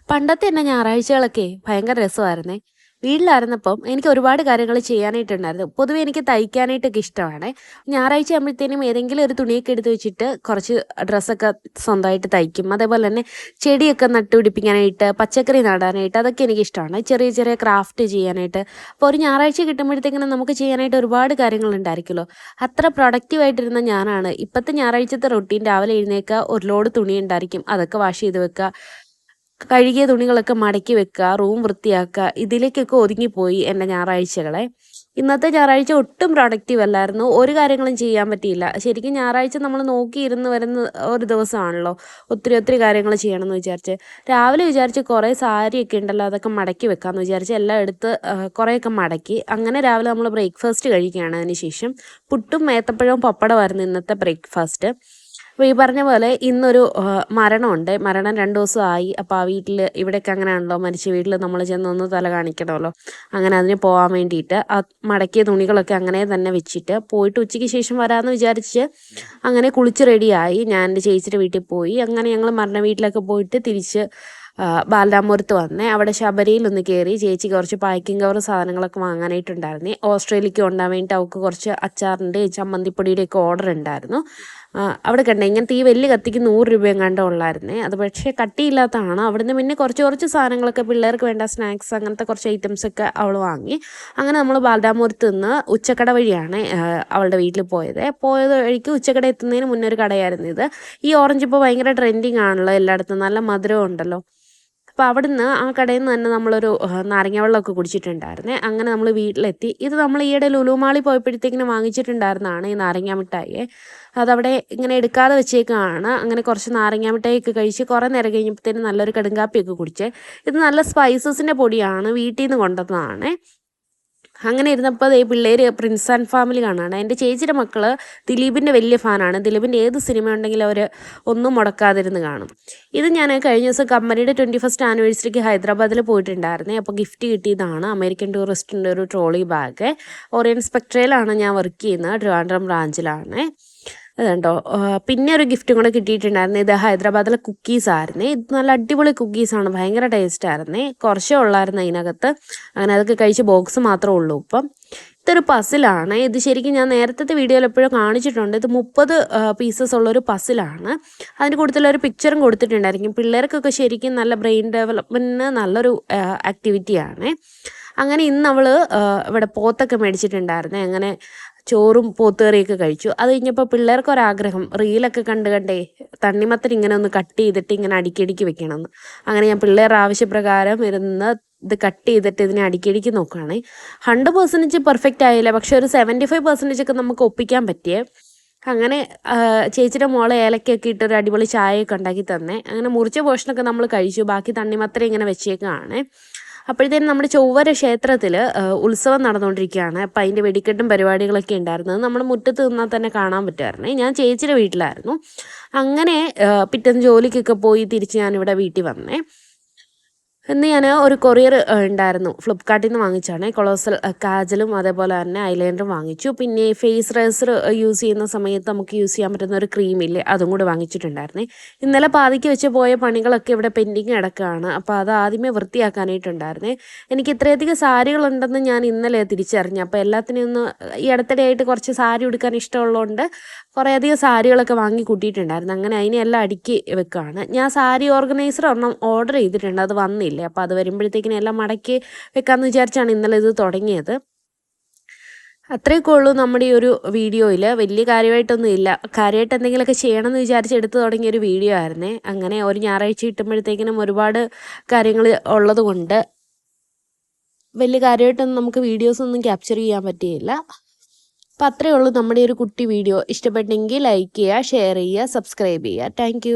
പണ്ടത്തെ എൻ്റെ ഞായറാഴ്ചകളൊക്കെ ഭയങ്കര രസമായിരുന്നേ. വീട്ടിലായിരുന്നപ്പം എനിക്ക് ഒരുപാട് കാര്യങ്ങൾ ചെയ്യാനായിട്ടുണ്ടായിരുന്നു. പൊതുവേ എനിക്ക് തയ്ക്കാനായിട്ടൊക്കെ ഇഷ്ടമാണ്. ഞായറാഴ്ച ആകുമ്പോഴത്തേനും ഏതെങ്കിലും ഒരു തുണിയൊക്കെ എടുത്ത് വെച്ചിട്ട് കുറച്ച് ഡ്രസ്സൊക്കെ സ്വന്തമായിട്ട് തയ്ക്കും. അതേപോലെ തന്നെ ചെടിയൊക്കെ നട്ടുപിടിപ്പിക്കാനായിട്ട്, പച്ചക്കറി നടാനായിട്ട് അതൊക്കെ എനിക്കിഷ്ടമാണ്. ചെറിയ ചെറിയ ക്രാഫ്റ്റ് ചെയ്യാനായിട്ട്. അപ്പോൾ ഒരു ഞായറാഴ്ച കിട്ടുമ്പോഴത്തേക്കിനും നമുക്ക് ചെയ്യാനായിട്ട് ഒരുപാട് കാര്യങ്ങളുണ്ടായിരിക്കുമല്ലോ. അത്ര പ്രൊഡക്റ്റീവായിട്ടിരുന്ന ഞാനാണ് ഇപ്പോഴത്തെ ഞായറാഴ്ചത്തെ റൊട്ടീൻ. രാവിലെ എഴുന്നേൽക്കുക, ഒരു ലോഡ് തുണി ഉണ്ടായിരിക്കും, അതൊക്കെ വാഷ് ചെയ്ത് വെക്കുക, കഴുകിയ തുണികളൊക്കെ മടക്കി വെക്കുക, റൂം വൃത്തിയാക്കുക, ഇതിലേക്കൊക്കെ ഒതുങ്ങിപ്പോയി എൻ്റെ ഞായറാഴ്ചകളെ. ഇന്നത്തെ ഞായറാഴ്ച ഒട്ടും പ്രൊഡക്റ്റീവ് അല്ലായിരുന്നു. ഒരു കാര്യങ്ങളും ചെയ്യാൻ പറ്റിയില്ല. ശരിക്കും ഞായറാഴ്ച നമ്മൾ നോക്കിയിരുന്ന് വരുന്ന ഒരു ദിവസമാണല്ലോ. ഒത്തിരി ഒത്തിരി കാര്യങ്ങൾ ചെയ്യണമെന്ന് വിചാരിച്ച് രാവിലെ വിചാരിച്ച് കുറേ സാരിയൊക്കെ ഉണ്ടല്ലോ, അതൊക്കെ മടക്കി വെക്കാമെന്ന് വിചാരിച്ച് എല്ലാം എടുത്ത് കുറേയൊക്കെ മടക്കി. അങ്ങനെ രാവിലെ നമ്മൾ ബ്രേക്ക്ഫാസ്റ്റ് കഴിക്കുകയാണ്. അതിന് ശേഷം പുട്ടും ഏത്തപ്പഴവും പപ്പടമായിരുന്നു ഇന്നത്തെ ബ്രേക്ക്ഫാസ്റ്റ്. അപ്പോൾ ഈ പറഞ്ഞ പോലെ ഇന്നൊരു മരണമുണ്ട്. മരണം 2 ദിവസമായി. അപ്പോൾ ആ വീട്ടിൽ, ഇവിടെയൊക്കെ അങ്ങനെയാണല്ലോ, മരിച്ച വീട്ടിൽ നമ്മൾ ചെന്നൊന്ന് തല കാണിക്കണമല്ലോ. അങ്ങനെ അതിന് പോകാൻ വേണ്ടിയിട്ട് ആ മടക്കിയ തുണികളൊക്കെ അങ്ങനെ തന്നെ വെച്ചിട്ട് പോയിട്ട് ഉച്ചയ്ക്ക് ശേഷം വരാമെന്ന് വിചാരിച്ച് അങ്ങനെ കുളിച്ച് റെഡിയായി. ഞാൻ എൻ്റെ ചേച്ചിയുടെ വീട്ടിൽ പോയി. അങ്ങനെ ഞങ്ങൾ മരണ വീട്ടിലൊക്കെ പോയിട്ട് തിരിച്ച് ബാലരാമപുരത്ത് വന്നേ. അവിടെ ശബരിയിലൊന്ന് കയറി. ചേച്ചിക്ക് കുറച്ച് പാക്കിംഗ് കവർ സാധനങ്ങളൊക്കെ വാങ്ങാനായിട്ടുണ്ടായിരുന്നേ. ഓസ്ട്രേലിയക്ക് കൊണ്ടുപോകാൻ വേണ്ടിയിട്ട് അവൾക്ക് കുറച്ച് അച്ചാറിൻ്റെയും ചമ്മന്തിപ്പൊടിയുടെയൊക്കെ ഓർഡർ ഉണ്ടായിരുന്നു. അവിടെ കണ്ടേ ഇങ്ങനത്തെ ഈ വലിയ കത്തിക്ക് 100 രൂപയും കണ്ട ഉള്ളായിരുന്നേ. അത് പക്ഷേ കട്ടിയില്ലാത്തതാണ്. അവിടുന്ന് പിന്നെ കുറച്ച് സാധനങ്ങളൊക്കെ പിള്ളേർക്ക് വേണ്ട സ്നാക്സ്, അങ്ങനത്തെ കുറച്ച് ഐറ്റംസൊക്കെ അവൾ വാങ്ങി. അങ്ങനെ നമ്മൾ ബാലരാമപുരത്ത് നിന്ന് ഉച്ചക്കട വഴിയാണ് അവളുടെ വീട്ടിൽ പോയത് വഴിക്ക് ഉച്ചക്കട എത്തുന്നതിന് മുന്നേ ഒരു കടയായിരുന്നു ഇത്. ഈ ഓറഞ്ച് ഇപ്പോൾ ഭയങ്കര ട്രെൻഡിങ് ആണല്ലോ എല്ലായിടത്തും, നല്ല മധുരം ഉണ്ടല്ലോ. അപ്പോൾ അവിടുന്ന് ആ കടയിൽ നിന്ന് തന്നെ നമ്മളൊരു നാരങ്ങ വെള്ളമൊക്കെ കുടിച്ചിട്ടുണ്ടായിരുന്നേ. അങ്ങനെ നമ്മൾ വീട്ടിലെത്തി. ഇത് നമ്മൾ ഈയിടെ ലുലു മാളിൽ പോയപ്പോഴത്തേക്കിനും വാങ്ങിച്ചിട്ടുണ്ടായിരുന്നതാണ് ഈ നാരങ്ങ മിഠായി. അതവിടെ ഇങ്ങനെ എടുക്കാതെ വെച്ചേക്കാണ്. അങ്ങനെ കുറച്ച് നാരങ്ങ മിഠായിയൊക്കെ കഴിച്ച് കുറേ നേരം കഴിഞ്ഞപ്പോഴത്തേനും നല്ലൊരു കടുങ്കാപ്പിയൊക്കെ കുടിച്ച്. ഇത് നല്ല സ്പൈസസിൻ്റെ പൊടിയാണ്, വീട്ടിൽ നിന്ന് കൊണ്ടുവന്നതാണ്. അങ്ങനെ ഇരുന്നപ്പോൾ ഈ പിള്ളേർ പ്രിൻസ് ആൻഡ് ഫാമിലി കാണാണ്. എൻ്റെ ചേച്ചിയുടെ മക്കൾ ദിലീപിൻ്റെ വലിയ ഫാനാണ്. ദിലീപിൻ്റെ ഏത് സിനിമ ഉണ്ടെങ്കിലും അവർ ഒന്നും മുടക്കാതിരുന്ന് കാണും. ഇത് ഞാൻ കഴിഞ്ഞ ദിവസം കമ്പനിയുടെ 21st ആനിവേഴ്സറിക്ക് ഹൈദരാബാദിൽ പോയിട്ടുണ്ടായിരുന്നേ. അപ്പോൾ ഗിഫ്റ്റ് കിട്ടിയതാണ് അമേരിക്കൻ ടൂറിസ്റ്റിൻ്റെ ഒരു ട്രോളി ബാഗ്. ഓറിയൻ സ്പെക്ട്രയിലാണ് ഞാൻ വർക്ക് ചെയ്യുന്നത്, ട്രിവാൻഡ്രം ബ്രാഞ്ചിലാണ്. അതുണ്ടോ. പിന്നെ ഒരു ഗിഫ്റ്റും കൂടെ കിട്ടിയിട്ടുണ്ടായിരുന്നു. ഇത് ഹൈദരാബാദിലെ കുക്കീസായിരുന്നേ. ഇത് നല്ല അടിപൊളി കുക്കീസാണ്, ഭയങ്കര ടേസ്റ്റായിരുന്നേ. കുറച്ചേ ഉള്ളായിരുന്നു അതിനകത്ത്. അങ്ങനെ അതൊക്കെ കഴിച്ച് ബോക്സ് മാത്രമേ ഉള്ളൂ ഇപ്പം. ഇതൊരു പസിലാണ്. ഇത് ശരിക്കും ഞാൻ നേരത്തെ വീഡിയോയിൽ എപ്പോഴും കാണിച്ചിട്ടുണ്ട്. ഇത് 30 പീസസ് ഉള്ളൊരു പസിലാണ്. അതിൻ്റെ കൂടുതലൊരു പിക്ചറും കൊടുത്തിട്ടുണ്ടായിരിക്കും. പിള്ളേർക്കൊക്കെ ശരിക്കും നല്ല ബ്രെയിൻ ഡെവലപ്മെൻറ്റിന് നല്ലൊരു ആക്ടിവിറ്റിയാണ്. അങ്ങനെ ഇന്ന് അവൾ ഇവിടെ പോത്തൊക്കെ മേടിച്ചിട്ടുണ്ടായിരുന്നേ. അങ്ങനെ ചോറും പോത്തുകറിയൊക്കെ കഴിച്ചു. അത് കഴിഞ്ഞപ്പോൾ പിള്ളേർക്കൊരാഗ്രഹം, റീലൊക്കെ കണ്ടേ തണ്ണിമത്തൻ ഇങ്ങനെ ഒന്ന് കട്ട് ചെയ്തിട്ട് ഇങ്ങനെ അടുക്കിയടുക്കി വെക്കണമെന്ന്. അങ്ങനെ ഞാൻ പിള്ളേരുടെ ആവശ്യപ്രകാരം ഇരുന്ന് ഇത് കട്ട് ചെയ്തിട്ട് ഇതിനെ അടുക്കിയടുക്കി നോക്കുകയാണ്. 100% പെർഫെക്റ്റ് ആയില്ല, പക്ഷെ ഒരു 75% ഒക്കെ നമുക്ക് ഒപ്പിക്കാൻ പറ്റിയേ. അങ്ങനെ ചേച്ചിയുടെ മോളെ ഏലക്കൊക്കെ ഇട്ടൊരു അടിപൊളി ചായയൊക്കെ ഉണ്ടാക്കി തന്നെ. അങ്ങനെ മുറിച്ച പോർഷനൊക്കെ നമ്മൾ കഴിച്ചു. ബാക്കി തണ്ണിമത്തൻ ഇങ്ങനെ വെച്ചേക്കാണ്. അപ്പോഴത്തേനും നമ്മുടെ ചൊവ്വര ക്ഷേത്രത്തിൽ ഉത്സവം നടന്നുകൊണ്ടിരിക്കുകയാണ്. അപ്പം അതിൻ്റെ വെടിക്കെട്ടും പരിപാടികളൊക്കെ ഉണ്ടായിരുന്നത് നമ്മൾ മുറ്റത്ത് നിന്നാൽ തന്നെ കാണാൻ പറ്റുമായിരുന്നേ. ഞാൻ ചേച്ചിയുടെ വീട്ടിലായിരുന്നു. അങ്ങനെ പിറ്റേന്ന് ജോലിക്കൊക്കെ പോയി തിരിച്ച് ഞാനിവിടെ വീട്ടിൽ വന്നേ. ഇന്ന് ഞാൻ ഒരു കൊറിയർ ഉണ്ടായിരുന്നു, ഫ്ലിപ്കാർട്ടിൽ നിന്ന് വാങ്ങിച്ചാണ്. കൊളോസൽ കാജലും അതേപോലെ തന്നെ ഐലൈനറും വാങ്ങിച്ചു. പിന്നെ ഫേസ് റേസർ യൂസ് ചെയ്യുന്ന സമയത്ത് നമുക്ക് യൂസ് ചെയ്യാൻ പറ്റുന്ന ഒരു ക്രീമില്ലേ, അതും കൂടി വാങ്ങിച്ചിട്ടുണ്ടായിരുന്നേ. ഇന്നലെ പാതിക്ക് വെച്ച് പോയ പണികളൊക്കെ ഇവിടെ പെൻഡിങ് കിടക്കുകയാണ്. അപ്പോൾ അത് ആദ്യമേ വൃത്തിയാക്കാനായിട്ടുണ്ടായിരുന്നേ. എനിക്ക് ഇത്രയധികം സാരികളുണ്ടെന്ന് ഞാൻ ഇന്നലെ തിരിച്ചറിഞ്ഞു. അപ്പോൾ എല്ലാത്തിനും ഒന്ന് ഈ അടുത്തിടെയായിട്ട് കുറച്ച് സാരി ഉടുക്കാൻ ഇഷ്ടമുള്ളതുകൊണ്ട് കുറേയധികം സാരികളൊക്കെ വാങ്ങി കൂട്ടിയിട്ടുണ്ടായിരുന്നു. അങ്ങനെ അതിനെല്ലാം അടുക്കി വെക്കുകയാണ്. ഞാൻ സാരി ഓർഗനൈസർ ഒരെണ്ണം ഓർഡർ ചെയ്തിട്ടുണ്ട്, അത് വന്നില്ല. അപ്പോൾ അത് വരുമ്പോഴത്തേക്കിനും എല്ലാം മടക്കി വെക്കാമെന്ന് വിചാരിച്ചാണ് ഇന്നലെ ഇത് തുടങ്ങിയത്. അത്രയൊക്കെ ഉള്ളൂ നമ്മുടെ ഈ ഒരു വീഡിയോയിൽ. വലിയ കാര്യമായിട്ടൊന്നും ഇല്ല. കാര്യമായിട്ട് എന്തെങ്കിലുമൊക്കെ ചെയ്യണമെന്ന് വിചാരിച്ച് എടുത്തു തുടങ്ങിയൊരു വീഡിയോ ആയിരുന്നേ. അങ്ങനെ ഒരു ഞായറാഴ്ച കിട്ടുമ്പോഴത്തേക്കിനും ഒരുപാട് കാര്യങ്ങൾ ഉള്ളത് കൊണ്ട് വലിയ കാര്യമായിട്ടൊന്നും നമുക്ക് വീഡിയോസൊന്നും ക്യാപ്ചർ ചെയ്യാൻ പറ്റിയില്ല. അപ്പം അത്രയേ ഉള്ളൂ നമ്മുടെ ഒരു കുട്ടി വീഡിയോ. ഇഷ്ടപ്പെട്ടെങ്കിൽ ലൈക്ക് ചെയ്യുക, ഷെയർ ചെയ്യുക, സബ്സ്ക്രൈബ് ചെയ്യുക. താങ്ക്